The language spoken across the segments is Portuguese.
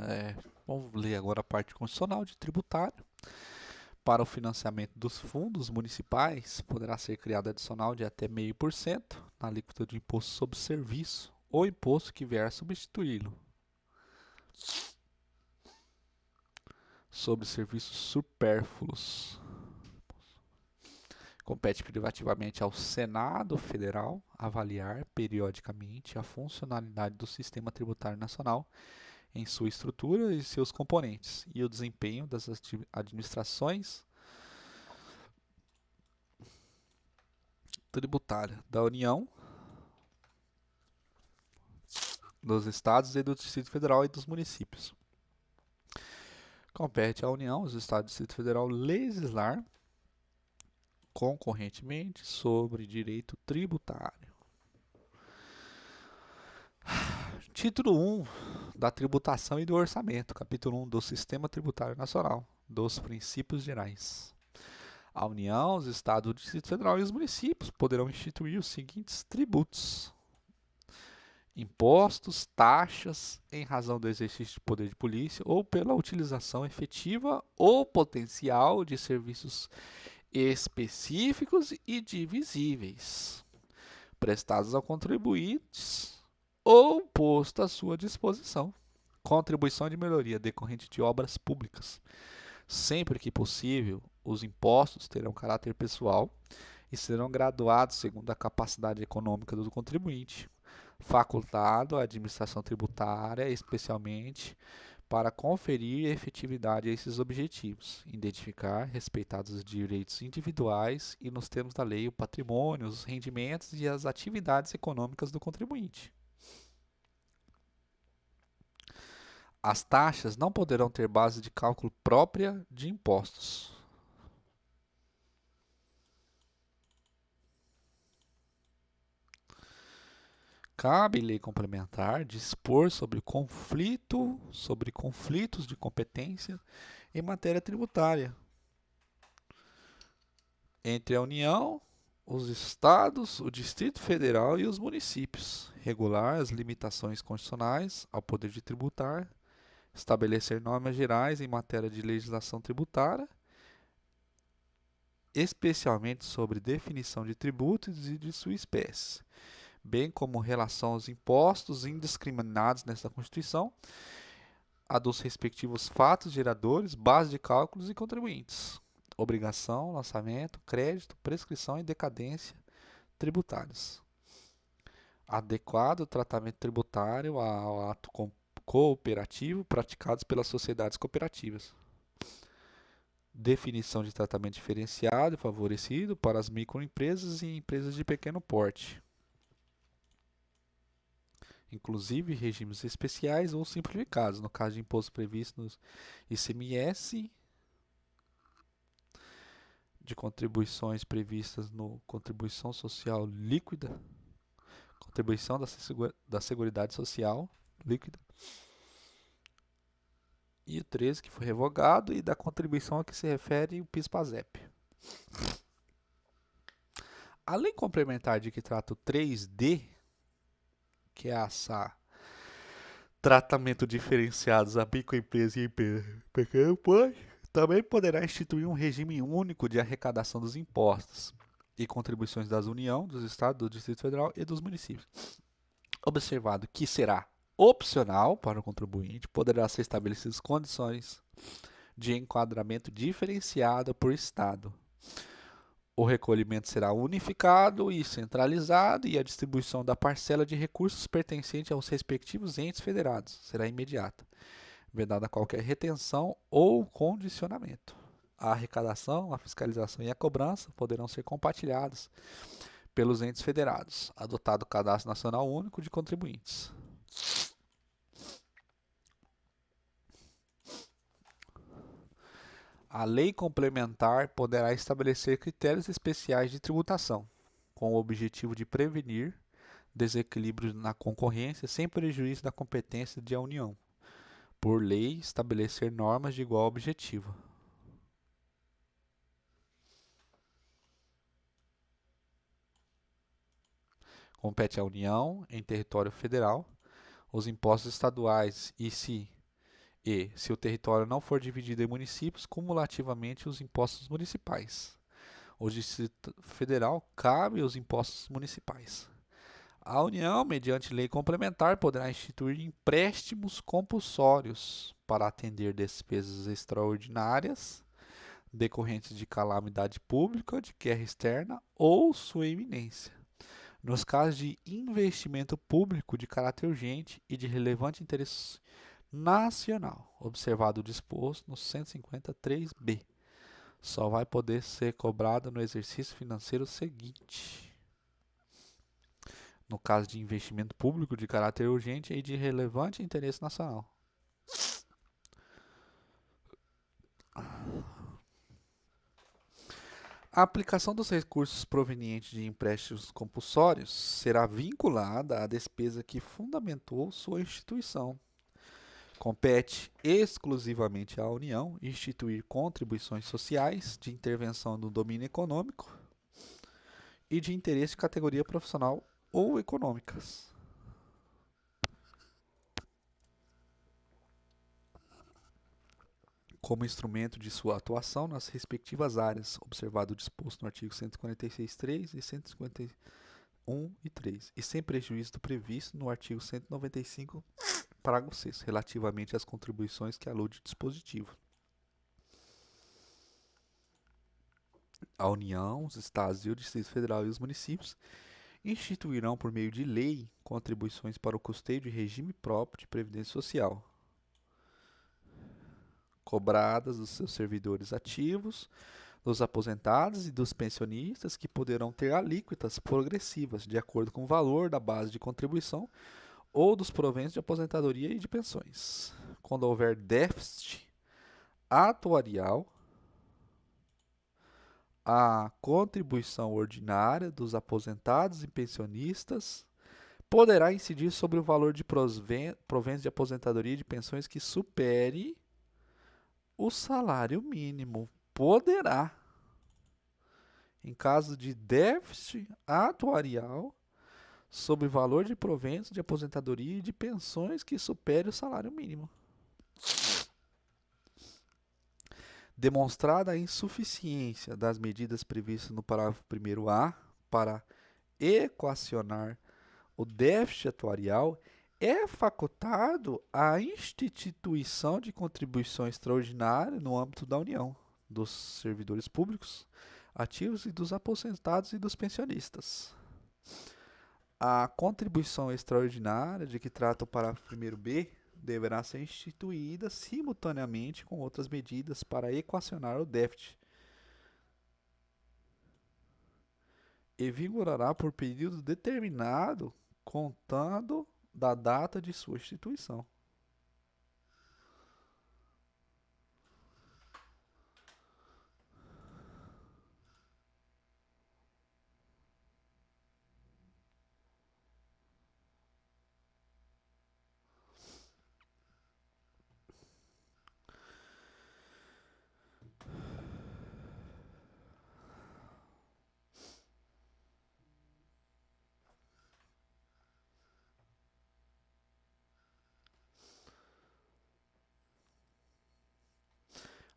É, vamos ler agora a parte constitucional de tributário. Para o financiamento dos fundos municipais, poderá ser criado adicional de até 0,5% na alíquota de imposto sobre serviço ou imposto que vier a substituí-lo. Sobre serviços supérfluos. Compete privativamente ao Senado Federal avaliar periodicamente a funcionalidade do sistema tributário nacional em sua estrutura e seus componentes e o desempenho das administrações tributárias da União, dos estados e do Distrito Federal e dos municípios. Compete à União, os estados e o Distrito Federal legislar concorrentemente sobre direito tributário. Título 1 da tributação e do orçamento, capítulo 1 do Sistema Tributário Nacional, dos princípios gerais. A União, os estados, o Distrito Federal e os municípios poderão instituir os seguintes tributos: impostos, taxas, em razão do exercício de poder de polícia ou pela utilização efetiva ou potencial de serviços específicos e divisíveis, prestados ao contribuintes ou posto à sua disposição. Contribuição de melhoria decorrente de obras públicas. Sempre que possível, os impostos terão caráter pessoal e serão graduados segundo a capacidade econômica do contribuinte, facultado à administração tributária, especialmente para conferir efetividade a esses objetivos, identificar, respeitados os direitos individuais e, nos termos da lei, o patrimônio, os rendimentos e as atividades econômicas do contribuinte. As taxas não poderão ter base de cálculo própria de impostos. Cabe lei complementar dispor sobre conflitos de competência em matéria tributária entre a União, os estados, o Distrito Federal e os municípios, regular as limitações constitucionais ao poder de tributar, estabelecer normas gerais em matéria de legislação tributária, especialmente sobre definição de tributos e de sua espécie, bem como relação aos impostos indiscriminados nesta Constituição, a dos respectivos fatos geradores, base de cálculos e contribuintes, obrigação, lançamento, crédito, prescrição e decadência tributários. Adequado tratamento tributário ao ato cooperativo praticados pelas sociedades cooperativas. Definição de tratamento diferenciado e favorecido para as microempresas e empresas de pequeno porte, inclusive regimes especiais ou simplificados, no caso de imposto previsto no ICMS, de contribuições previstas no Contribuição Social Líquida, contribuição da Seguridade Social Líquida, e o 13 que foi revogado, e da contribuição a que se refere o PIS/PASEP. A lei complementar de que trata o 3D, que é a tratamento diferenciados a microempresa e pequeno porte, também poderá instituir um regime único de arrecadação dos impostos e contribuições da União, dos Estados, do Distrito Federal e dos municípios. Observado que será opcional para o contribuinte, poderá ser estabelecidas condições de enquadramento diferenciado por Estado. O recolhimento será unificado e centralizado e a distribuição da parcela de recursos pertencente aos respectivos entes federados será imediata, vedada qualquer retenção ou condicionamento. A arrecadação, a fiscalização e a cobrança poderão ser compartilhadas pelos entes federados, adotado o Cadastro Nacional Único de Contribuintes. A lei complementar poderá estabelecer critérios especiais de tributação, com o objetivo de prevenir desequilíbrios na concorrência sem prejuízo da competência da União. Por lei, estabelecer normas de igual objetivo. Compete à União, em território federal, os impostos estaduais e, se E, se o território não for dividido em municípios, cumulativamente os impostos municipais. O Distrito Federal cabe os impostos municipais. A União, mediante lei complementar, poderá instituir empréstimos compulsórios para atender despesas extraordinárias decorrentes de calamidade pública, de guerra externa ou sua iminência. Nos casos de investimento público de caráter urgente e de relevante interesse nacional, observado o disposto no 153b, só vai poder ser cobrado no exercício financeiro seguinte. No caso de investimento público de caráter urgente e de relevante interesse nacional. A aplicação dos recursos provenientes de empréstimos compulsórios será vinculada à despesa que fundamentou sua instituição. Compete exclusivamente à União instituir contribuições sociais de intervenção no domínio econômico e de interesse de categoria profissional ou econômicas, como instrumento de sua atuação nas respectivas áreas, observado o disposto no artigo 146.3 e 151 e 3, e sem prejuízo do previsto no artigo 195, parágrafo 6, relativamente às contribuições que alude o dispositivo. A União, os Estados e o Distrito Federal e os municípios instituirão, por meio de lei, contribuições para o custeio de regime próprio de previdência social, cobradas dos seus servidores ativos, dos aposentados e dos pensionistas, que poderão ter alíquotas progressivas de acordo com o valor da base de contribuição ou dos proventos de aposentadoria e de pensões. Quando houver déficit atuarial, a contribuição ordinária dos aposentados e pensionistas poderá incidir sobre o valor de proventos de aposentadoria e de pensões que supere o salário mínimo. Poderá. Em caso de déficit atuarial, sobre o valor de proventos de aposentadoria e de pensões que supere o salário mínimo. Demonstrada a insuficiência das medidas previstas no parágrafo 1º-A para equacionar o déficit atuarial, é facultado a instituição de contribuição extraordinária no âmbito da União, dos servidores públicos ativos e dos aposentados e dos pensionistas. A contribuição extraordinária de que trata o parágrafo 1º-B deverá ser instituída simultaneamente com outras medidas para equacionar o déficit e vigorará por período determinado, contando da data de sua instituição.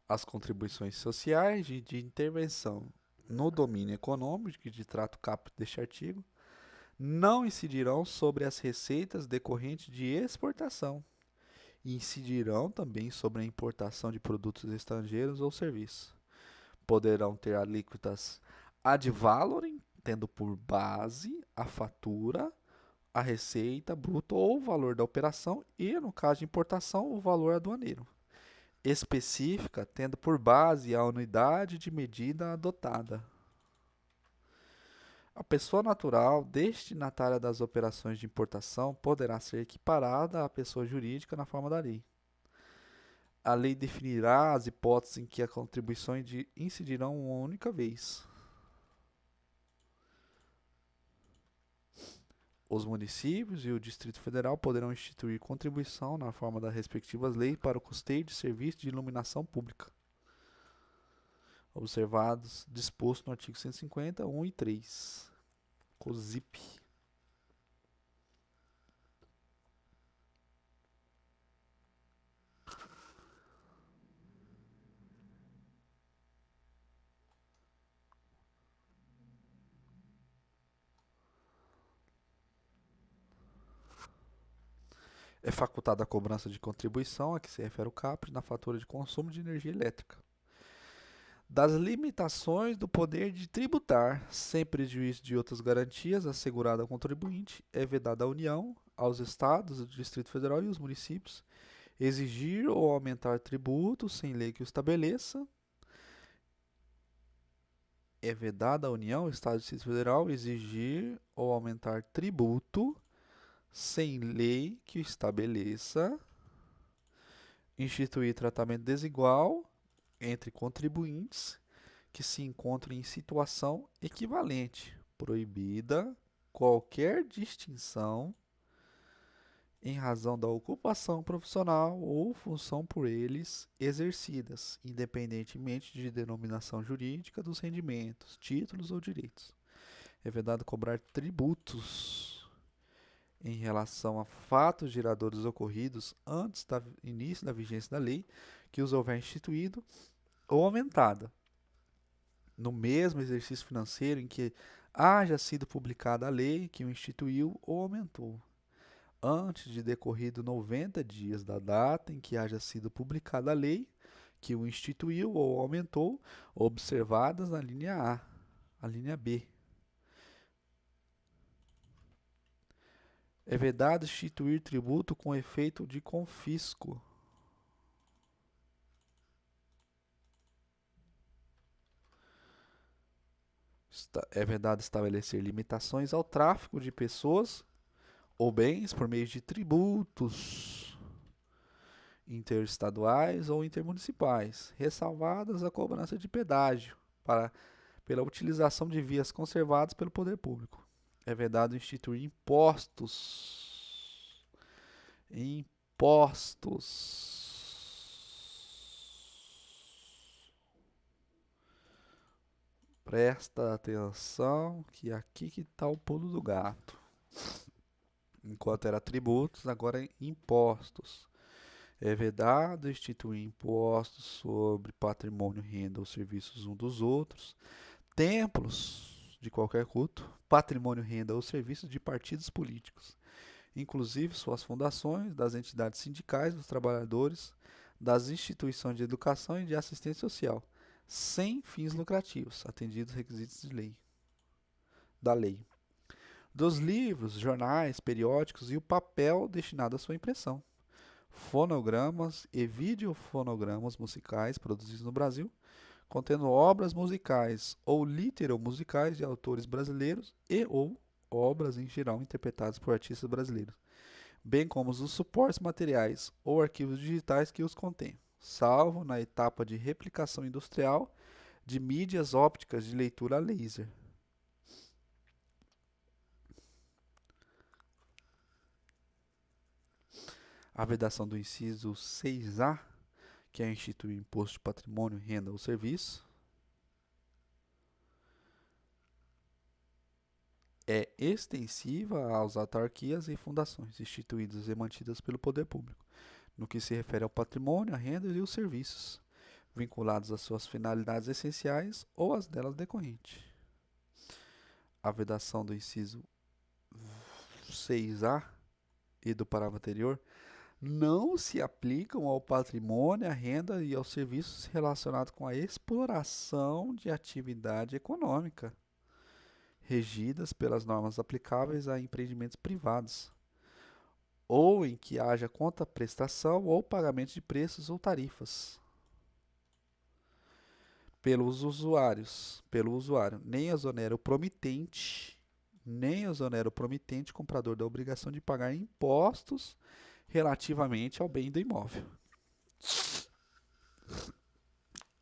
As contribuições sociais e de intervenção no domínio econômico, que de trata o caput deste artigo, não incidirão sobre as receitas decorrentes de exportação e incidirão também sobre a importação de produtos estrangeiros ou serviços. Poderão ter alíquotas ad valorem, tendo por base a fatura, a receita bruta ou o valor da operação e, no caso de importação, o valor aduaneiro. Específica, tendo por base a unidade de medida adotada. A pessoa natural destinatária das operações de importação poderá ser equiparada à pessoa jurídica na forma da lei. A lei definirá as hipóteses em que as contribuições incidirão uma única vez. Os municípios e o Distrito Federal poderão instituir contribuição na forma das respectivas leis para o custeio de serviços de iluminação pública, observados disposto no artigo 150, 1 e 3. COSIP. É facultada a cobrança de contribuição a que se refere o caput na fatura de consumo de energia elétrica. Das limitações do poder de tributar, sem prejuízo de outras garantias asseguradas ao contribuinte, é vedada à União, aos Estados, ao Distrito Federal e aos municípios exigir ou aumentar tributos sem lei que o estabeleça. É vedada à União, Estado e Distrito Federal exigir ou aumentar tributo sem lei que o estabeleça, instituir tratamento desigual entre contribuintes que se encontrem em situação equivalente, proibida qualquer distinção em razão da ocupação profissional ou função por eles exercidas, independentemente de denominação jurídica dos rendimentos, títulos ou direitos. É vedado cobrar tributos em relação a fatos geradores ocorridos antes do início da vigência da lei que os houver instituído ou aumentada, no mesmo exercício financeiro em que haja sido publicada a lei que o instituiu ou aumentou, antes de decorrido 90 dias da data em que haja sido publicada a lei que o instituiu ou aumentou, observadas na linha A, a linha B. É vedado instituir tributo com efeito de confisco. É vedado estabelecer limitações ao tráfico de pessoas ou bens por meio de tributos interestaduais ou intermunicipais, ressalvadas a cobrança de pedágio pela utilização de vias conservadas pelo poder público. É vedado instituir impostos. Presta atenção que aqui que está o pulo do gato. Enquanto era tributos, agora é impostos. É vedado instituir impostos sobre patrimônio, renda ou serviços um dos outros, templos de qualquer culto, patrimônio, renda ou serviços de partidos políticos, inclusive suas fundações, das entidades sindicais, dos trabalhadores, das instituições de educação e de assistência social, sem fins lucrativos, atendidos os requisitos da lei, dos livros, jornais, periódicos e o papel destinado à sua impressão, fonogramas e videofonogramas musicais produzidos no Brasil, contendo obras musicais ou literomusicais de autores brasileiros e ou obras em geral interpretadas por artistas brasileiros, bem como os suportes materiais ou arquivos digitais que os contêm, salvo na etapa de replicação industrial de mídias ópticas de leitura a laser. A vedação do inciso 6A, que é instituir imposto de patrimônio, renda ou serviço, é extensiva às autarquias e fundações instituídas e mantidas pelo poder público, no que se refere ao patrimônio, à renda e aos serviços, vinculados às suas finalidades essenciais ou às delas decorrentes. A vedação do inciso 6A e do parágrafo anterior não se aplicam ao patrimônio, à renda e aos serviços relacionados com a exploração de atividade econômica, regidas pelas normas aplicáveis a empreendimentos privados, ou em que haja contraprestação ou pagamento de preços ou tarifas pelo usuário, nem exonera o promitente comprador da obrigação de pagar impostos relativamente ao bem do imóvel.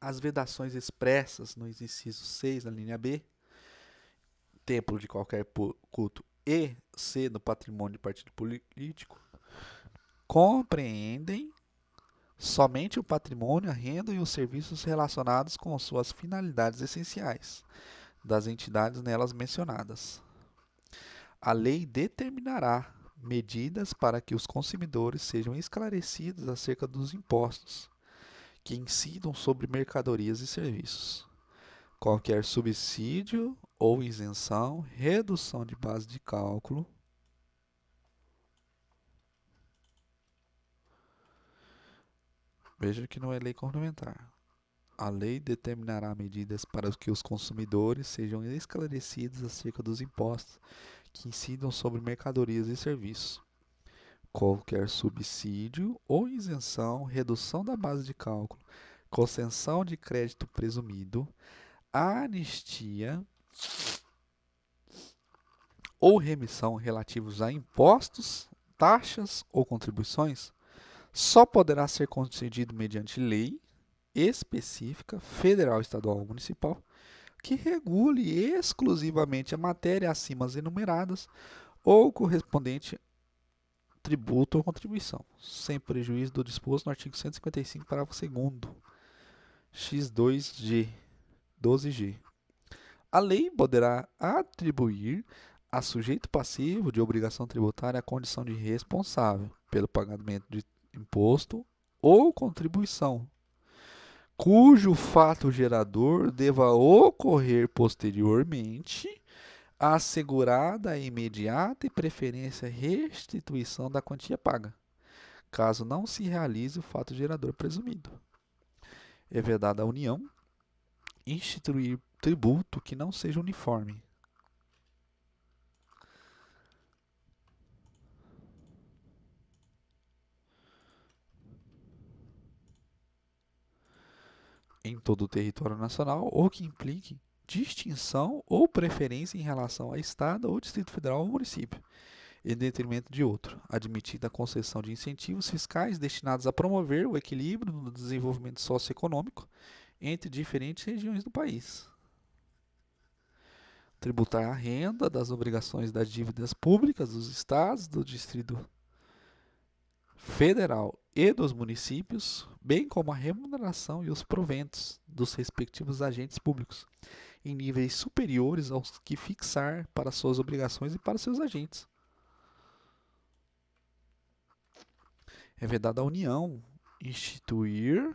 As vedações expressas no inciso 6, na linha B, templo de qualquer culto e C, no patrimônio de partido político, compreendem somente o patrimônio, a renda e os serviços relacionados com suas finalidades essenciais das entidades nelas mencionadas. A lei determinará medidas para que os consumidores sejam esclarecidos acerca dos impostos que incidam sobre mercadorias e serviços. Qualquer subsídio ou isenção, redução de base de cálculo, Veja que não é lei complementar. A lei determinará medidas para que os consumidores sejam esclarecidos acerca dos impostos que incidam sobre mercadorias e serviços. Qualquer subsídio ou isenção, redução da base de cálculo, concessão de crédito presumido, anistia ou remissão relativos a impostos, taxas ou contribuições só poderá ser concedido mediante lei específica, federal, estadual ou municipal, que regule exclusivamente a matéria acima enumeradas ou correspondente tributo ou contribuição, sem prejuízo do disposto no artigo 155, parágrafo 2º, X2G, 12G. A lei poderá atribuir a sujeito passivo de obrigação tributária a condição de responsável pelo pagamento de imposto ou contribuição, cujo fato gerador deva ocorrer posteriormente, assegurada a imediata e preferência restituição da quantia paga, caso não se realize o fato gerador presumido. É vedada à União instituir tributo que não seja uniforme. Em todo o território nacional ou que implique distinção ou preferência em relação a Estado ou Distrito Federal ou município, em detrimento de outro, admitida a concessão de incentivos fiscais destinados a promover o equilíbrio no desenvolvimento socioeconômico entre diferentes regiões do país. Tributar a renda das obrigações das dívidas públicas dos estados, do Distrito Federal e dos municípios, bem como a remuneração e os proventos dos respectivos agentes públicos, em níveis superiores aos que fixar para suas obrigações e para seus agentes. É vedada à União instituir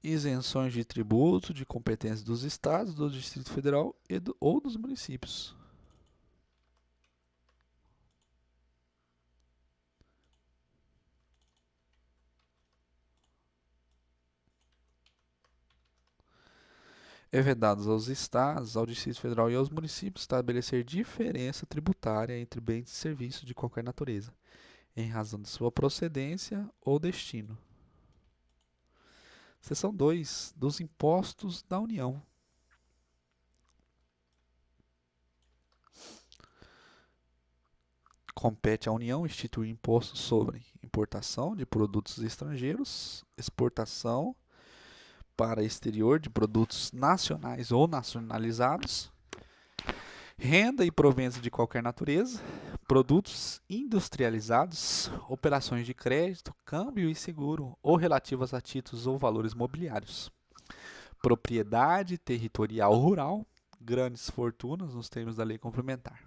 isenções de tributo de competência dos estados, do Distrito Federal ou dos municípios. É vedado aos estados, ao Distrito Federal e aos municípios estabelecer diferença tributária entre bens e serviços de qualquer natureza, em razão de sua procedência ou destino. Seção 2. Dos impostos da União. Compete à União instituir impostos sobre importação de produtos estrangeiros, exportação para exterior de produtos nacionais ou nacionalizados, renda e proventos de qualquer natureza, produtos industrializados, operações de crédito, câmbio e seguro, ou relativas a títulos ou valores mobiliários, propriedade territorial rural, grandes fortunas nos termos da lei complementar.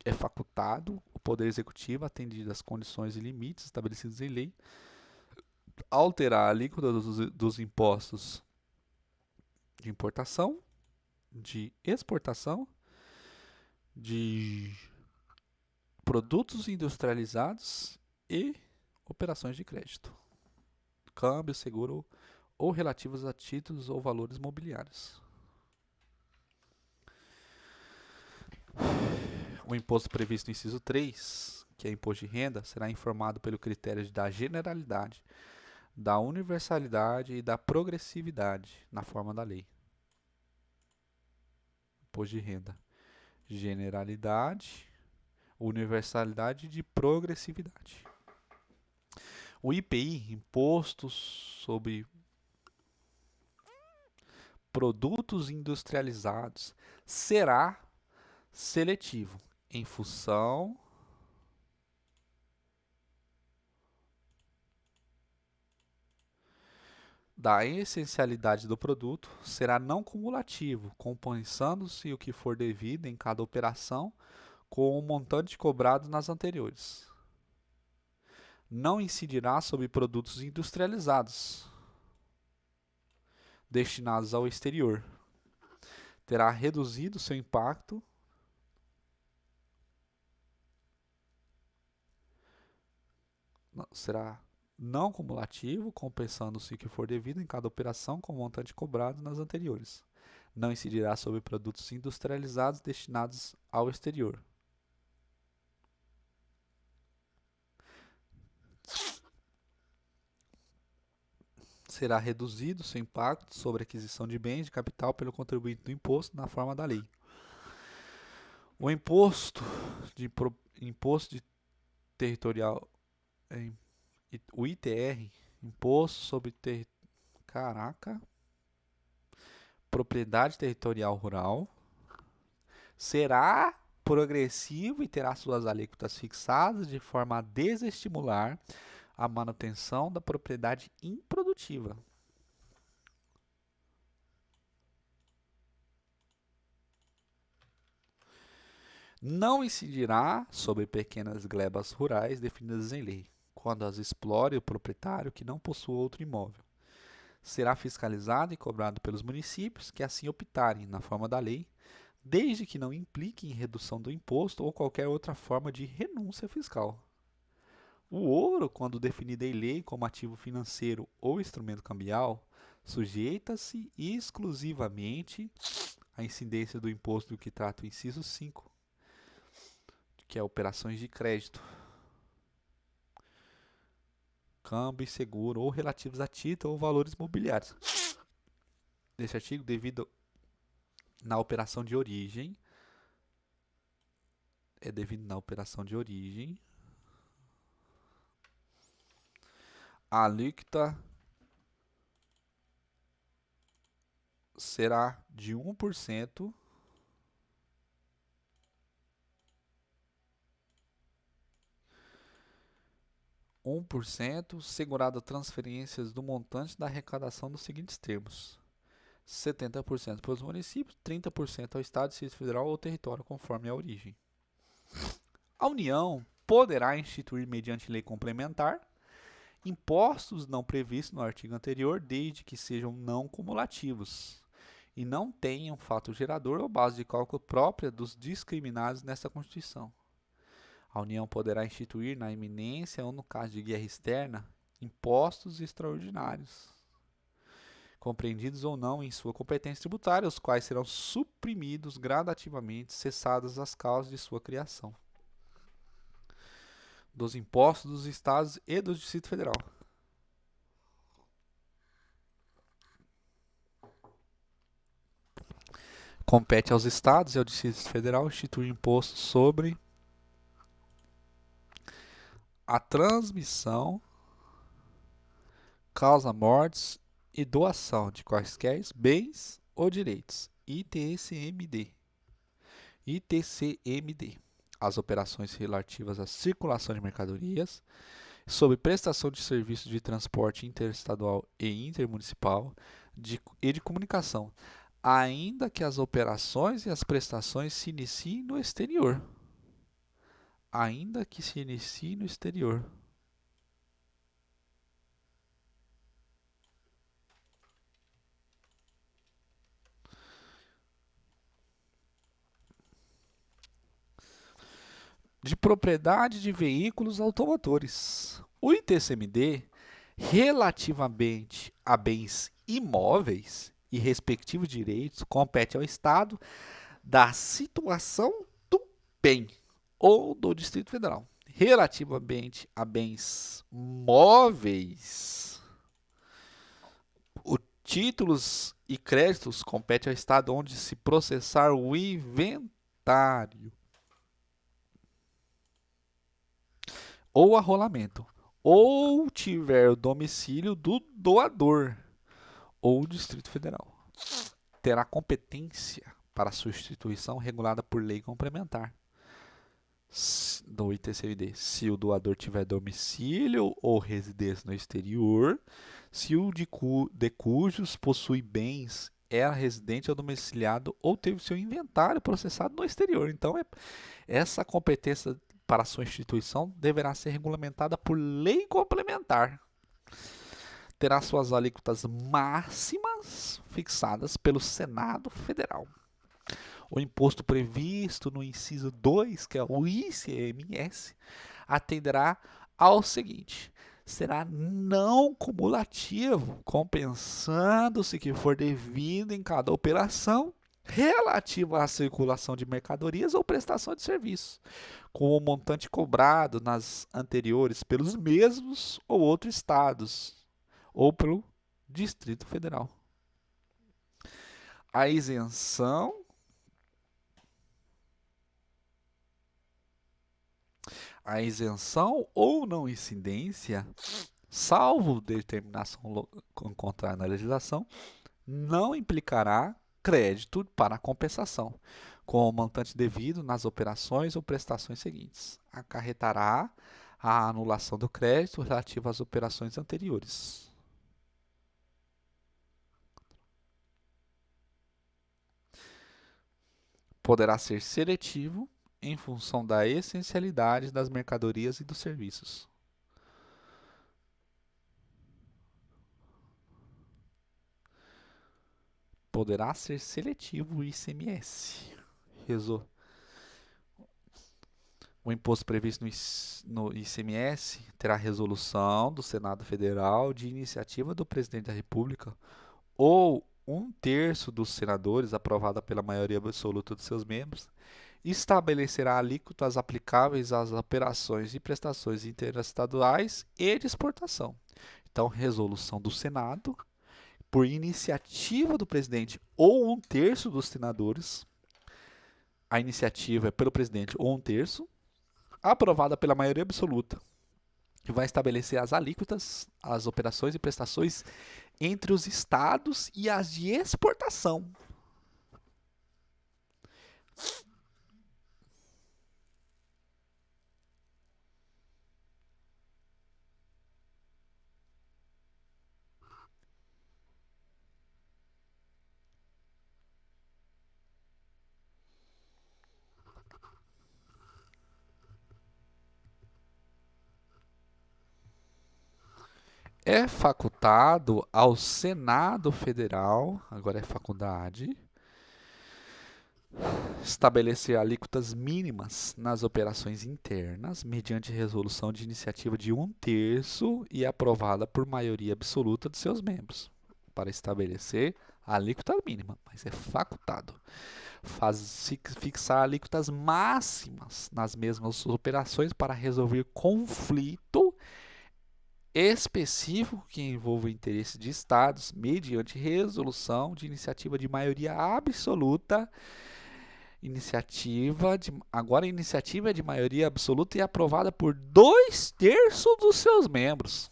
É facultado o Poder Executivo, atendido às condições e limites estabelecidos em lei, alterar a alíquota dos impostos de importação, de exportação, de produtos industrializados e operações de crédito, câmbio, seguro ou relativos a títulos ou valores mobiliários. O imposto previsto no inciso 3, que é imposto de renda, será informado pelo critério da generalidade, da universalidade e da progressividade na forma da lei. Imposto de renda. Generalidade, universalidade e progressividade. O IPI, Imposto sobre Produtos Industrializados, será seletivo em função da essencialidade do produto, será não cumulativo, compensando-se o que for devido em cada operação com o montante cobrado nas anteriores. Não incidirá sobre produtos industrializados destinados ao exterior. Terá reduzido seu impacto será não cumulativo, compensando-se o que for devido em cada operação com o montante cobrado nas anteriores. Não incidirá sobre produtos industrializados destinados ao exterior. Será reduzido seu impacto sobre a aquisição de bens de capital pelo contribuinte do imposto na forma da lei. O imposto de territorial, o ITR, imposto sobre propriedade territorial rural, será progressivo e terá suas alíquotas fixadas de forma a desestimular a manutenção da propriedade improdutiva. Não incidirá sobre pequenas glebas rurais definidas em lei, quando as explore o proprietário que não possua outro imóvel. Será fiscalizado e cobrado pelos municípios que assim optarem, na forma da lei, desde que não implique em redução do imposto ou qualquer outra forma de renúncia fiscal. O ouro, quando definido em lei como ativo financeiro ou instrumento cambial, sujeita-se exclusivamente à incidência do imposto do que trata o inciso 5, que é operações de crédito, câmbio e seguro ou relativos a título ou valores mobiliários. Neste artigo, devido na operação de origem, a alíquota será de 1%, segurado transferências do montante da arrecadação nos seguintes termos: 70% para os municípios, 30% ao Estado, Distrito Federal ou território, conforme a origem. A União poderá instituir, mediante lei complementar, impostos não previstos no artigo anterior, desde que sejam não cumulativos e não tenham fato gerador ou base de cálculo própria dos discriminados nesta Constituição. A União poderá instituir, na iminência ou no caso de guerra externa, impostos extraordinários, compreendidos ou não em sua competência tributária, os quais serão suprimidos gradativamente, cessadas as causas de sua criação, dos impostos dos estados e do Distrito Federal. Compete aos estados e ao Distrito Federal instituir imposto sobre a transmissão, causa-mortes e doação de quaisquer bens ou direitos, ITCMD. As operações relativas à circulação de mercadorias, sobre prestação de serviços de transporte interestadual e intermunicipal e de comunicação, ainda que as operações e as prestações se iniciem no exterior. De propriedade de veículos automotores. O ITCMD, relativamente a bens imóveis e respectivos direitos, compete ao Estado da situação do bem ou do Distrito Federal. Relativamente a bens móveis, os títulos e créditos compete ao Estado onde se processar o inventário ou arrolamento, ou tiver o domicílio do doador ou Distrito Federal. Terá competência para substituição regulada por lei complementar do ITCMD, se o doador tiver domicílio ou residência no exterior, se o de cujos possui bens era residente ou domiciliado ou teve seu inventário processado no exterior. Então, essa competência para sua instituição deverá ser regulamentada por lei complementar. Terá suas alíquotas máximas fixadas pelo Senado Federal. O imposto previsto no inciso 2, que é o ICMS, atenderá ao seguinte: será não cumulativo, compensando-se que for devido em cada operação relativa à circulação de mercadorias ou prestação de serviços, com o montante cobrado nas anteriores pelos mesmos ou outros estados ou pelo Distrito Federal. A isenção ou não incidência, salvo determinação contrária na legislação, não implicará crédito para a compensação, com o montante devido nas operações ou prestações seguintes. Acarretará a anulação do crédito relativo às operações anteriores. Poderá ser seletivo em função da essencialidade das mercadorias e dos serviços. Poderá ser seletivo o ICMS. O imposto previsto no ICMS terá resolução do Senado Federal de iniciativa do Presidente da República ou um terço dos senadores, aprovada pela maioria absoluta dos seus membros, estabelecerá alíquotas aplicáveis às operações e prestações interestaduais e de exportação. Então, resolução do Senado, por iniciativa do presidente ou um terço dos senadores, a iniciativa é pelo presidente ou um terço, aprovada pela maioria absoluta, que vai estabelecer as alíquotas, as operações e prestações entre os estados e as de exportação. É facultado ao Senado Federal, agora é faculdade, estabelecer alíquotas mínimas nas operações internas, mediante resolução de iniciativa de um terço e aprovada por maioria absoluta de seus membros, para estabelecer a alíquota mínima, mas é facultado. Fixar alíquotas máximas nas mesmas operações para resolver conflito específico que envolva o interesse de estados, mediante resolução de iniciativa de maioria absoluta. Agora a iniciativa é de maioria absoluta e aprovada por 2/3 dos seus membros.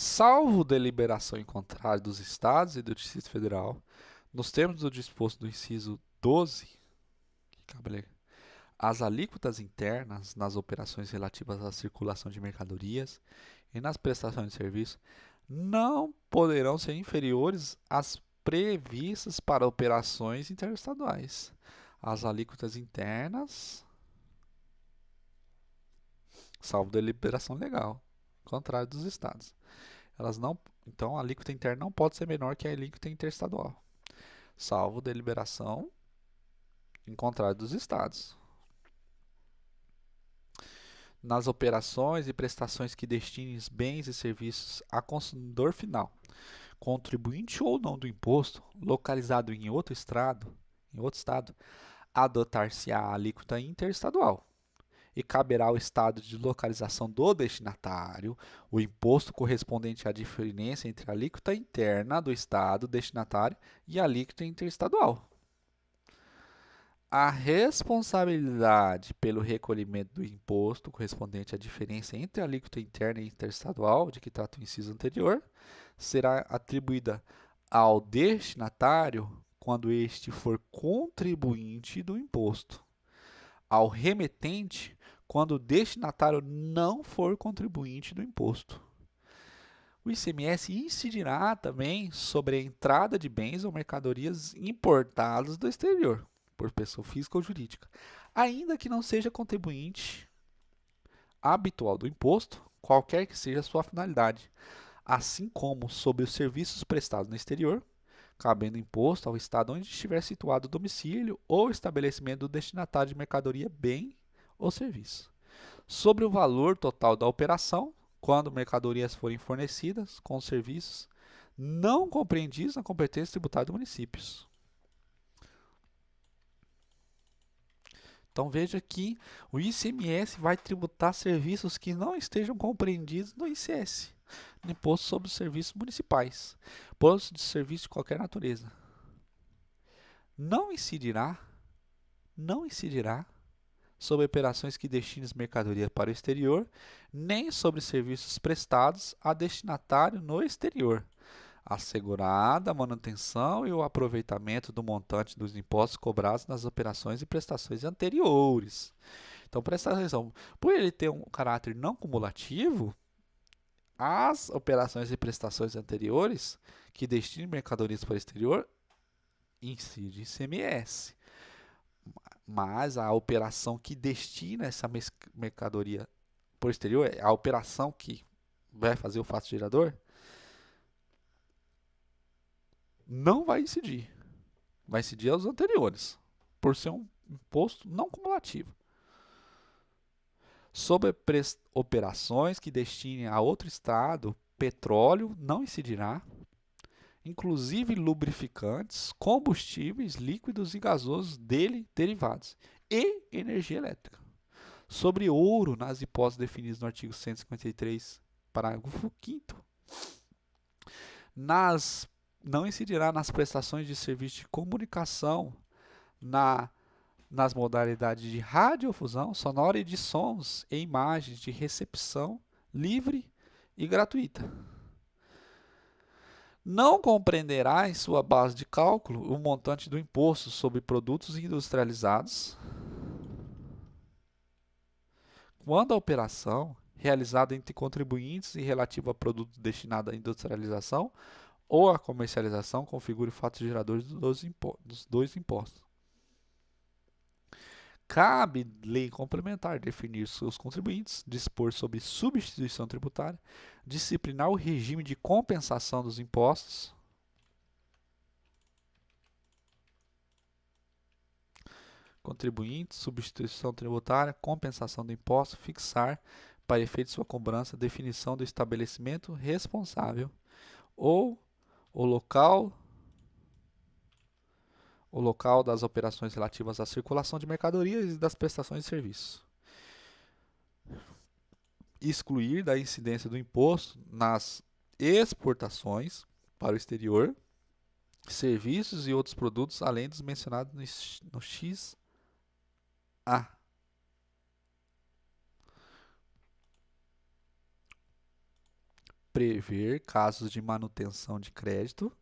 Salvo deliberação em contrário dos estados e do Distrito Federal, nos termos do disposto do inciso 12, que cabe ler, as alíquotas internas nas operações relativas à circulação de mercadorias e nas prestações de serviço não poderão ser inferiores às previstas para operações interestaduais. As alíquotas internas, salvo deliberação legal, contrário dos estados. Então, a alíquota interna não pode ser menor que a alíquota interestadual, salvo deliberação em contrário dos estados. Nas operações e prestações que destinem bens e serviços a consumidor final, contribuinte ou não do imposto, localizado em outro estado, adotar-se a alíquota interestadual e caberá ao estado de localização do destinatário o imposto correspondente à diferença entre a alíquota interna do estado destinatário e a alíquota interestadual. A responsabilidade pelo recolhimento do imposto correspondente à diferença entre a alíquota interna e interestadual, de que trata o inciso anterior, será atribuída ao destinatário quando este for contribuinte do imposto, ao remetente quando o destinatário não for contribuinte do imposto. O ICMS incidirá também sobre a entrada de bens ou mercadorias importados do exterior, por pessoa física ou jurídica, ainda que não seja contribuinte habitual do imposto, qualquer que seja a sua finalidade, assim como sobre os serviços prestados no exterior, cabendo imposto ao estado onde estiver situado o domicílio ou estabelecimento do destinatário de mercadoria, bem ou serviço. Sobre o valor total da operação, quando mercadorias forem fornecidas com serviços não compreendidos na competência tributária dos municípios. Então veja que o ICMS vai tributar serviços que não estejam compreendidos no ICS, no Imposto sobre os Serviços Municipais, imposto de serviço de qualquer natureza. Não incidirá sobre operações que destinem mercadoria para o exterior, nem sobre serviços prestados a destinatário no exterior, assegurada a manutenção e o aproveitamento do montante dos impostos cobrados nas operações e prestações anteriores. Então, presta atenção, por ele ter um caráter não cumulativo, as operações e prestações anteriores que destinem mercadorias para o exterior incide ICMS. Mas a operação que destina essa mercadoria para o exterior, a operação que vai fazer o fato gerador, não vai incidir. Vai incidir aos anteriores, por ser um imposto não cumulativo. Sobre operações que destinem a outro estado, petróleo não incidirá, inclusive lubrificantes, combustíveis líquidos e gasosos dele derivados e energia elétrica. Sobre ouro, nas hipóteses definidas no artigo 153, parágrafo 5º, não incidirá nas prestações de serviço de comunicação nas modalidades de radiodifusão sonora e de sons e imagens de recepção livre e gratuita. Não compreenderá em sua base de cálculo o montante do imposto sobre produtos industrializados quando a operação realizada entre contribuintes e relativa a produto destinado à industrialização ou à comercialização configure fatos geradores dos dois impostos. Cabe lei complementar definir seus contribuintes, dispor sobre substituição tributária, disciplinar o regime de compensação dos impostos, contribuintes, substituição tributária, compensação do imposto, fixar, para efeito de sua cobrança, definição do estabelecimento responsável ou o local das operações relativas à circulação de mercadorias e das prestações de serviço. Excluir da incidência do imposto nas exportações para o exterior, serviços e outros produtos, além dos mencionados no X A. Prever casos de manutenção de crédito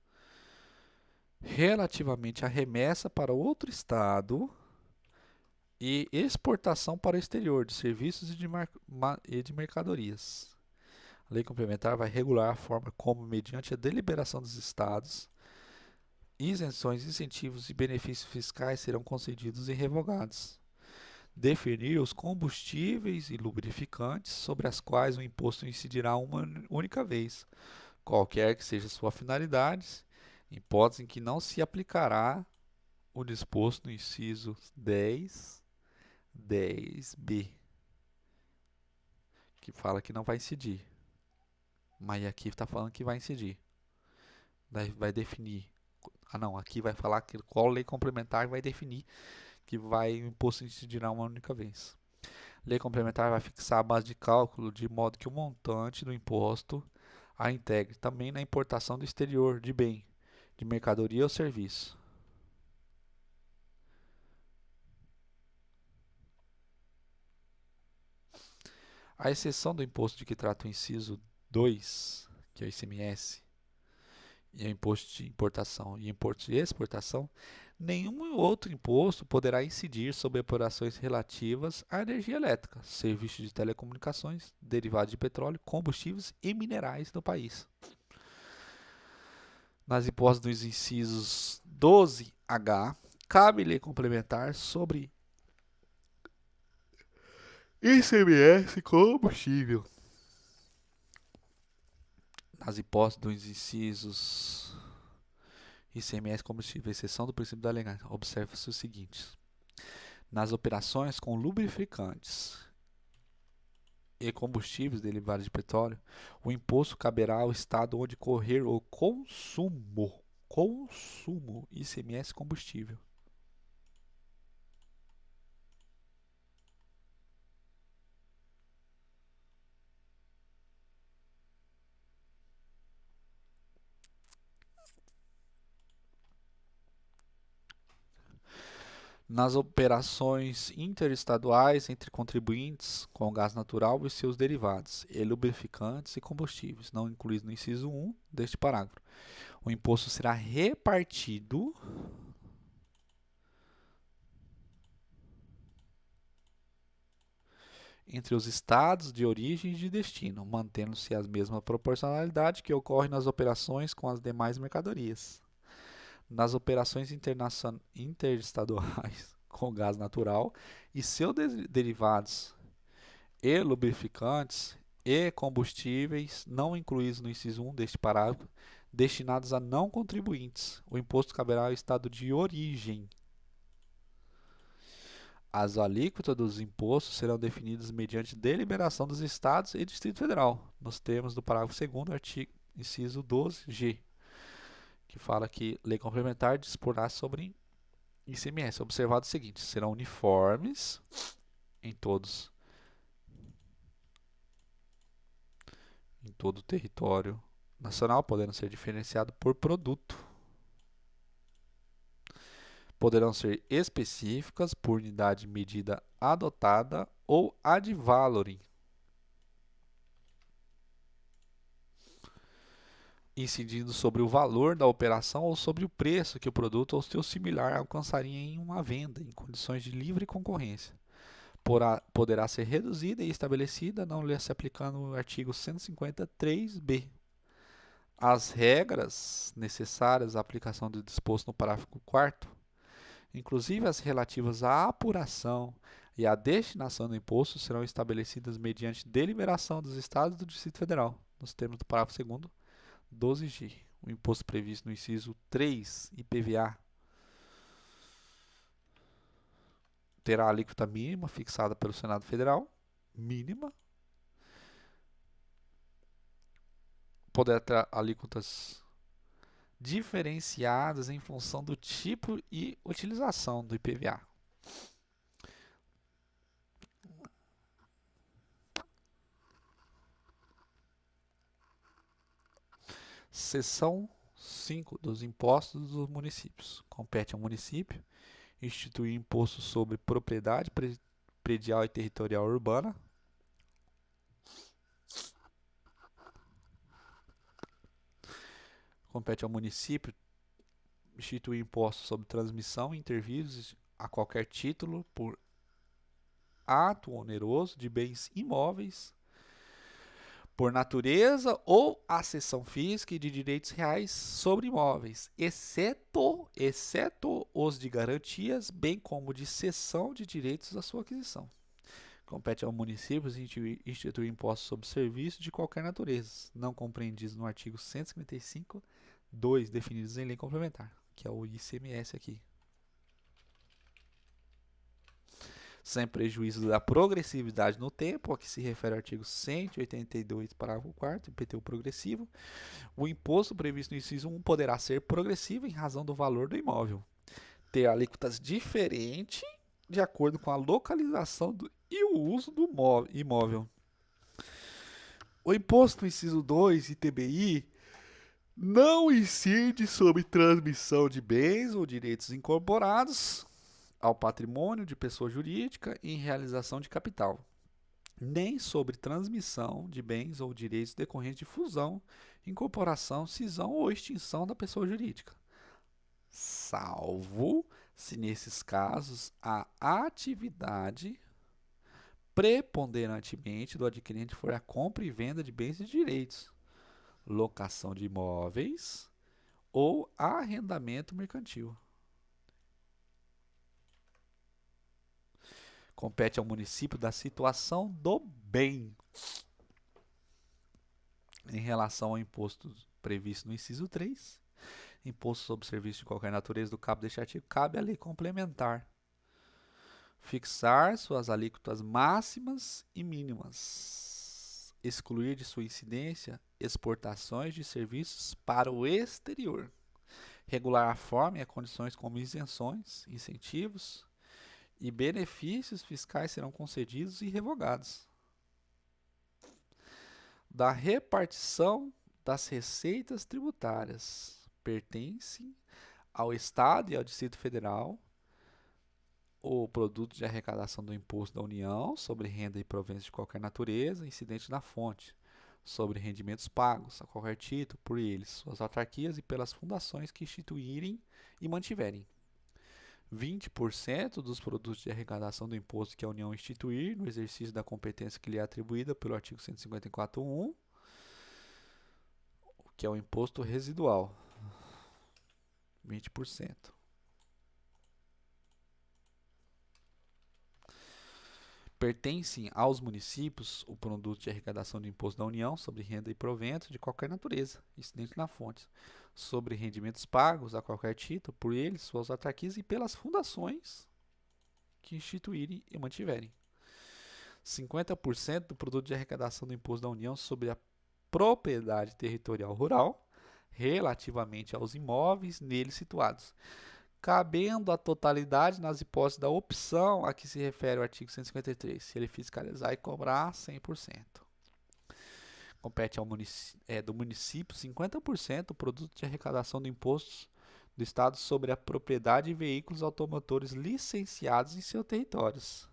relativamente à remessa para outro estado e exportação para o exterior de serviços e de mercadorias. A lei complementar vai regular a forma como, mediante a deliberação dos estados, isenções, incentivos e benefícios fiscais serão concedidos e revogados. Definir os combustíveis e lubrificantes sobre as quais o imposto incidirá uma única vez, qualquer que seja sua finalidade, hipótese em que não se aplicará o disposto no inciso 10b, que fala que não vai incidir, mas aqui está falando que vai incidir. Vai definir. Aqui vai falar que qual lei complementar vai definir que o imposto incidirá uma única vez. Lei complementar vai fixar a base de cálculo de modo que o montante do imposto a integre também na importação do exterior de bem, de mercadoria ou serviço. A exceção do imposto de que trata o inciso 2, que é o ICMS, e o imposto de importação e imposto de exportação, nenhum outro imposto poderá incidir sobre operações relativas à energia elétrica, serviços de telecomunicações, derivados de petróleo, combustíveis e minerais no país. Nas hipóteses dos incisos 12H Cabe lei complementar sobre ICMS combustível. Nas hipóteses dos incisos ICMS combustível, exceção do princípio da legalidade, observa-se o seguinte: nas operações com lubrificantes e combustíveis derivados de petróleo, o imposto caberá ao estado onde ocorrer o consumo ICMS combustível. Nas operações interestaduais entre contribuintes com gás natural e seus derivados, e lubrificantes e combustíveis, não incluídos no inciso 1 deste parágrafo, o imposto será repartido entre os estados de origem e de destino, mantendo-se a mesma proporcionalidade que ocorre nas operações com as demais mercadorias. Nas operações interestaduais com gás natural e seus derivados e lubrificantes e combustíveis não incluídos no inciso 1 deste parágrafo, destinados a não contribuintes, o imposto caberá ao estado de origem. As alíquotas dos impostos serão definidas mediante deliberação dos estados e Distrito Federal, nos termos do parágrafo 2º, artigo inciso 12G, que fala que lei complementar disporá sobre ICMS. Observado o seguinte: serão uniformes em todo o território nacional, podendo ser diferenciado por produto. Poderão ser específicas por unidade de medida adotada ou ad valorem, incidindo sobre o valor da operação ou sobre o preço que o produto ou seu similar alcançaria em uma venda, em condições de livre concorrência. Poderá ser reduzida e estabelecida, não lhe se aplicando o artigo 153b. As regras necessárias à aplicação do disposto no parágrafo 4º, inclusive as relativas à apuração e à destinação do imposto, serão estabelecidas mediante deliberação dos Estados e do Distrito Federal, nos termos do parágrafo 2º, 12G. O imposto previsto no inciso 3, IPVA, terá a alíquota mínima fixada pelo Senado Federal, mínima. Poderá ter alíquotas diferenciadas em função do tipo e utilização do IPVA. Seção 5 dos impostos dos municípios. Compete ao município instituir imposto sobre propriedade predial e territorial urbana. Compete ao município instituir imposto sobre transmissão e intervírios a qualquer título por ato oneroso de bens imóveis, por natureza ou acessão física e de direitos reais sobre imóveis, exceto os de garantias, bem como de cessão de direitos à sua aquisição. Compete ao município instituir impostos sobre serviços de qualquer natureza, não compreendidos no artigo 155, 2, definidos em lei complementar, que é o ICMS aqui. Sem prejuízo da progressividade no tempo, a que se refere ao artigo 182, parágrafo 4º, IPTU progressivo, o imposto previsto no inciso 1 poderá ser progressivo em razão do valor do imóvel, ter alíquotas diferentes de acordo com a localização e o uso do imóvel. O imposto no inciso 2, ITBI, não incide sobre transmissão de bens ou direitos incorporados ao patrimônio de pessoa jurídica em realização de capital, nem sobre transmissão de bens ou direitos decorrentes de fusão, incorporação, cisão ou extinção da pessoa jurídica, salvo se nesses casos a atividade preponderantemente do adquirente for a compra e venda de bens e direitos, locação de imóveis ou arrendamento mercantil. Compete ao município da situação do bem em relação ao imposto previsto no inciso 3. Imposto sobre serviço de qualquer natureza do cabo deste artigo, cabe à lei complementar fixar suas alíquotas máximas e mínimas, excluir de sua incidência exportações de serviços para o exterior, regular a forma e as condições como isenções, incentivos e benefícios fiscais serão concedidos e revogados. Da repartição das receitas tributárias pertencem ao Estado e ao Distrito Federal o produto de arrecadação do imposto da União sobre renda e proventos de qualquer natureza, incidente na fonte, sobre rendimentos pagos a qualquer título por eles, suas autarquias e pelas fundações que instituírem e mantiverem. 20% dos produtos de arrecadação do imposto que a União instituir no exercício da competência que lhe é atribuída pelo artigo 154.1, que é o imposto residual. 20%. Pertencem aos municípios o produto de arrecadação do imposto da União sobre renda e provento de qualquer natureza, incidente na fonte, sobre rendimentos pagos a qualquer título por eles, suas autarquias e pelas fundações que instituírem e mantiverem. 50% do produto de arrecadação do imposto da União sobre a propriedade territorial rural, relativamente aos imóveis neles situados, cabendo a totalidade nas hipóteses da opção a que se refere o artigo 153, se ele fiscalizar e cobrar 100%. Compete ao do município 50% do produto de arrecadação de impostos do Estado sobre a propriedade de veículos automotores licenciados em seus territórios.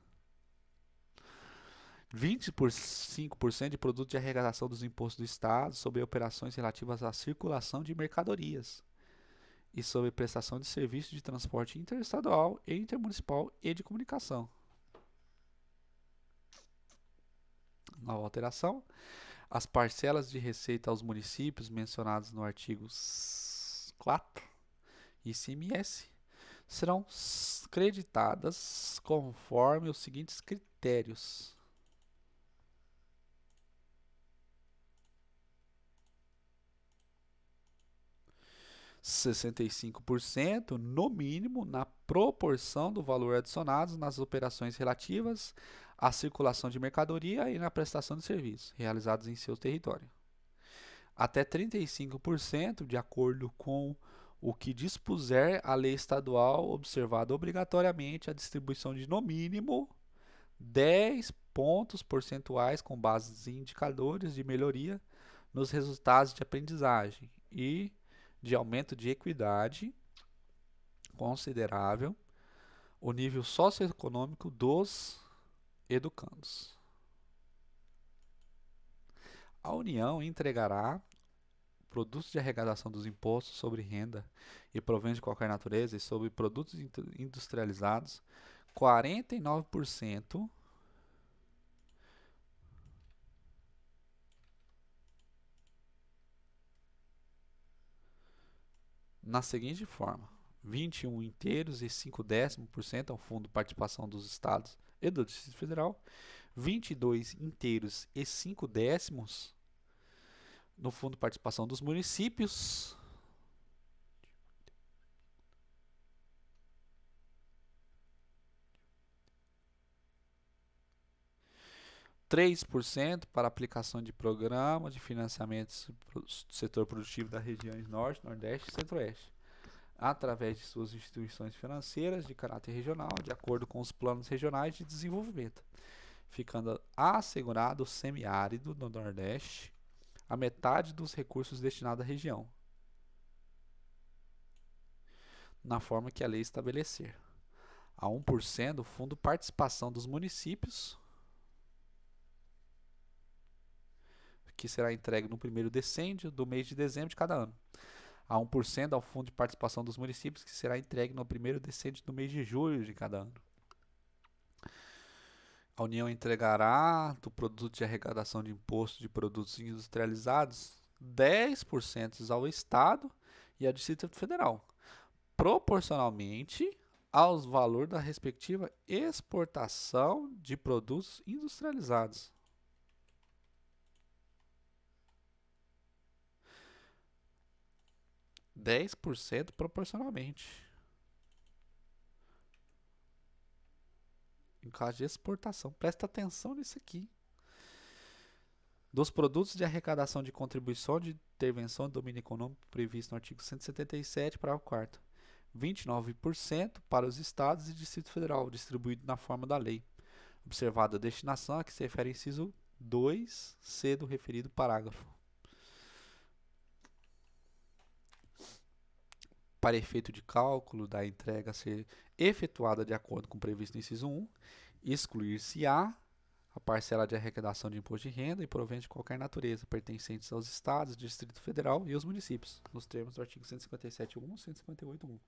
25% de produto de arrecadação dos impostos do Estado sobre operações relativas à circulação de mercadorias e sobre prestação de serviços de transporte interestadual e intermunicipal e de comunicação. Nova alteração. As parcelas de receita aos municípios mencionadas no artigo 4, ICMS, serão creditadas conforme os seguintes critérios. 65% no mínimo na proporção do valor adicionado nas operações relativas à circulação de mercadoria e na prestação de serviços realizados em seu território. Até 35% de acordo com o que dispuser a lei estadual, observado obrigatoriamente a distribuição de no mínimo 10 pontos percentuais com base em indicadores de melhoria nos resultados de aprendizagem e de aumento de equidade considerável o nível socioeconômico dos educandos. A União entregará produtos de arrecadação dos impostos sobre renda e proventos de qualquer natureza e sobre produtos industrializados 49% na seguinte forma: 21 inteiros e 5/10% ao Fundo de Participação dos Estados e do Distrito Federal, 22 inteiros e 5/10 no Fundo de Participação dos Municípios, (3% para aplicação de programas de financiamento do setor produtivo das regiões Norte, Nordeste e Centro-Oeste, através de suas instituições financeiras de caráter regional, de acordo com os planos regionais de desenvolvimento, ficando assegurado o semiárido do Nordeste a metade dos recursos destinados à região, na forma que a lei estabelecer. A 1% do Fundo de Participação dos Municípios, que será entregue no primeiro decêndio do mês de dezembro de cada ano. A 1% ao Fundo de Participação dos Municípios, que será entregue no primeiro decêndio do mês de julho de cada ano. A União entregará do produto de arrecadação de imposto de produtos industrializados 10% ao Estado e ao Distrito Federal, proporcionalmente aos valores da respectiva exportação de produtos industrializados. %10 proporcionalmente. Em caso de exportação. Presta atenção nisso aqui. Dos produtos de arrecadação de contribuição de intervenção do domínio econômico previsto no artigo 177, parágrafo 4º, 29% para os estados e Distrito Federal, distribuído na forma da lei, observada a destinação a que se refere o inciso 2c do referido parágrafo. Para efeito de cálculo da entrega a ser efetuada de acordo com o previsto no inciso 1, excluir-se-á a parcela de arrecadação de imposto de renda e provento de qualquer natureza, pertencentes aos estados, Distrito Federal e aos municípios, nos termos do artigo 157.1 e 158.1.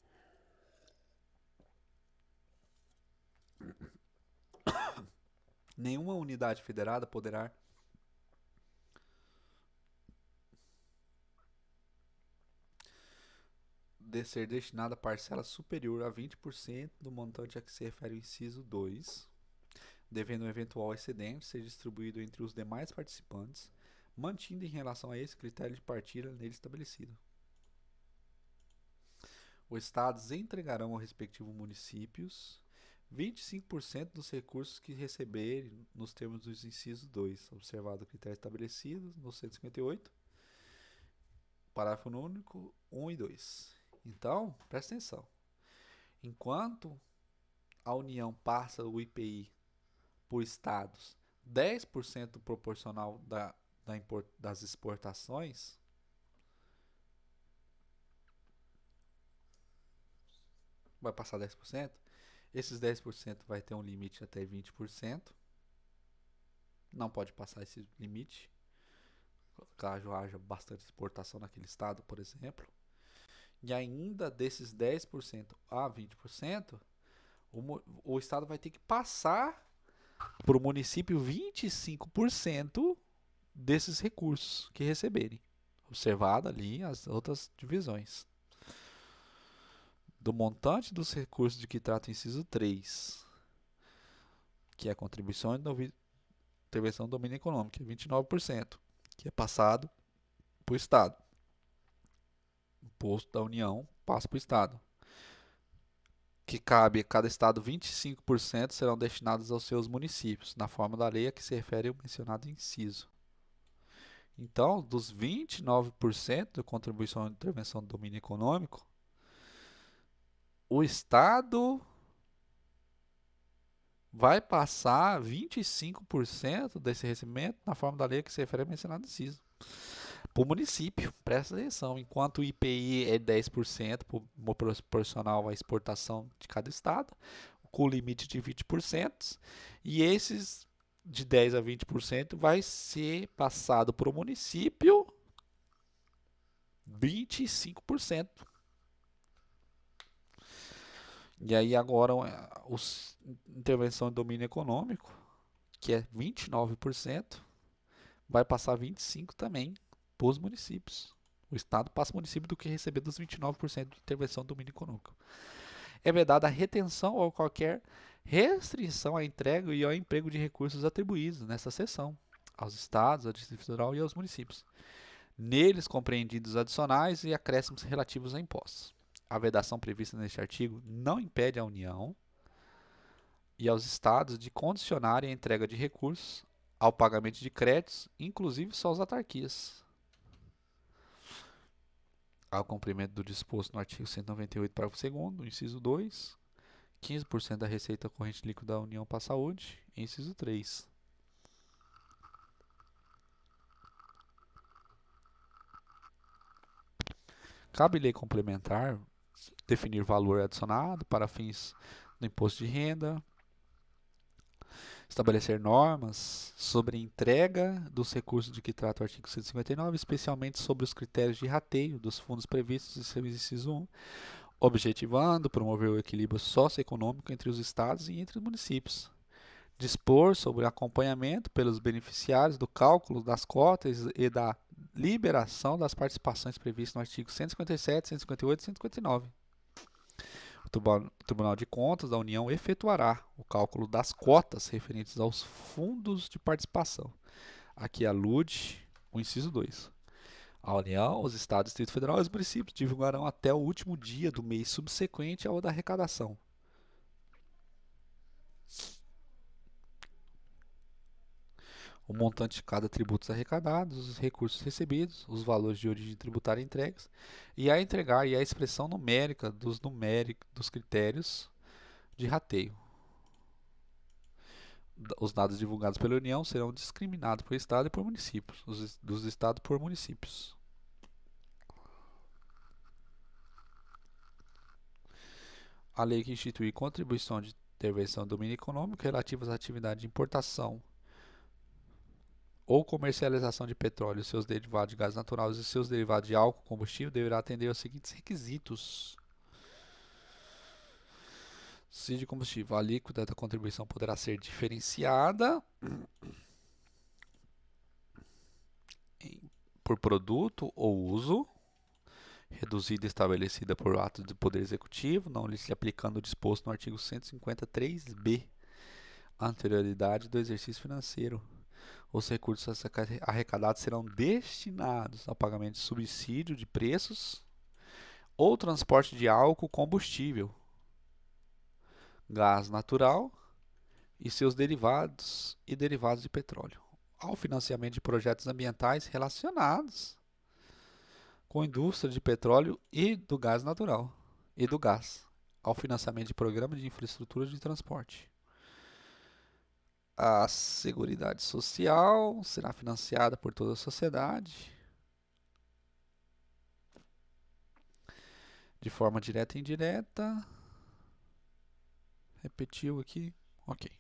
Nenhuma unidade federada poderá ser destinada a parcela superior a 20% do montante a que se refere o inciso 2, devendo o eventual excedente ser distribuído entre os demais participantes, mantido em relação a esse critério de partilha nele estabelecido. Os estados entregarão aos respectivos municípios 25% dos recursos que receberem nos termos dos incisos 2, observado o critério estabelecido no 158, parágrafo único 1 e 2. Então, presta atenção. Enquanto a União passa o IPI por estados 10% proporcional das exportações, vai passar 10%, esses 10% vai ter um limite até 20%, não pode passar esse limite, caso haja bastante exportação naquele estado, por exemplo, e ainda desses 10% a 20%, o estado vai ter que passar para o município 25% desses recursos que receberem, observado ali as outras divisões. Do montante dos recursos de que trata o inciso 3, que é a contribuição de intervenção do domínio econômico, que é 29%, que é passado para o Estado. Imposto da União passa para o Estado. Que cabe a cada Estado 25% serão destinados aos seus municípios, na forma da lei a que se refere o mencionado inciso. Então, dos 29% da contribuição de intervenção do domínio econômico, o Estado vai passar 25% desse recebimento na forma da lei que se refere ao mencionado inciso. Para o município, presta atenção, enquanto o IPI é 10% proporcional à exportação de cada estado, com limite de 20%, e esses de 10% a 20% vai ser passado para o município 25%. E aí agora intervenção de domínio econômico, que é 29%, vai passar 25% também para os municípios. O Estado passa o município do que receber dos 29% de intervenção do domínio econômico. É vedada a retenção ou qualquer restrição à entrega e ao emprego de recursos atribuídos nessa seção aos Estados, ao Distrito Federal e aos municípios. Neles compreendidos adicionais e acréscimos relativos a impostos. A vedação prevista neste artigo não impede à União e aos Estados de condicionarem a entrega de recursos ao pagamento de créditos, inclusive só às autarquias, ao cumprimento do disposto no artigo 198, parágrafo 2º, inciso 2, 15% da receita corrente líquida da União para a saúde, inciso 3. Cabe lei complementar definir valor adicionado para fins do imposto de renda, estabelecer normas sobre a entrega dos recursos de que trata o artigo 159, especialmente sobre os critérios de rateio dos fundos previstos em seu inciso 1, objetivando promover o equilíbrio socioeconômico entre os estados e entre os municípios. Dispor sobre o acompanhamento pelos beneficiários do cálculo das cotas e da liberação das participações previstas no artigo 157, 158 e 159. O Tribunal de Contas da União efetuará o cálculo das cotas referentes aos fundos de participação. Aqui alude o inciso 2. A União, os Estados, Distrito Federal e os municípios divulgarão até o último dia do mês subsequente ao da arrecadação o montante de cada tributo arrecadado, os recursos recebidos, os valores de origem tributária entregues e a entregar e a expressão numérica dos critérios de rateio. Os dados divulgados pela União serão discriminados por Estado e por municípios, dos Estados por municípios. A lei que institui contribuição de intervenção do domínio econômico relativas às atividades de importação ou comercialização de petróleo, seus derivados de gás natural e seus derivados de álcool combustível deverá atender aos seguintes requisitos. Se de combustível, a alíquota da contribuição poderá ser diferenciada por produto ou uso, reduzida e estabelecida por ato do Poder Executivo, não lhe se aplicando o disposto no artigo 153b, anterioridade do exercício financeiro. Os recursos arrecadados serão destinados ao pagamento de subsídio de preços ou transporte de álcool combustível, gás natural e seus derivados e derivados de petróleo, ao financiamento de projetos ambientais relacionados com a indústria de petróleo e do gás natural e do gás, ao financiamento de programas de infraestrutura de transporte. A Seguridade Social será financiada por toda a sociedade, de forma direta e indireta. Repetiu aqui. Ok.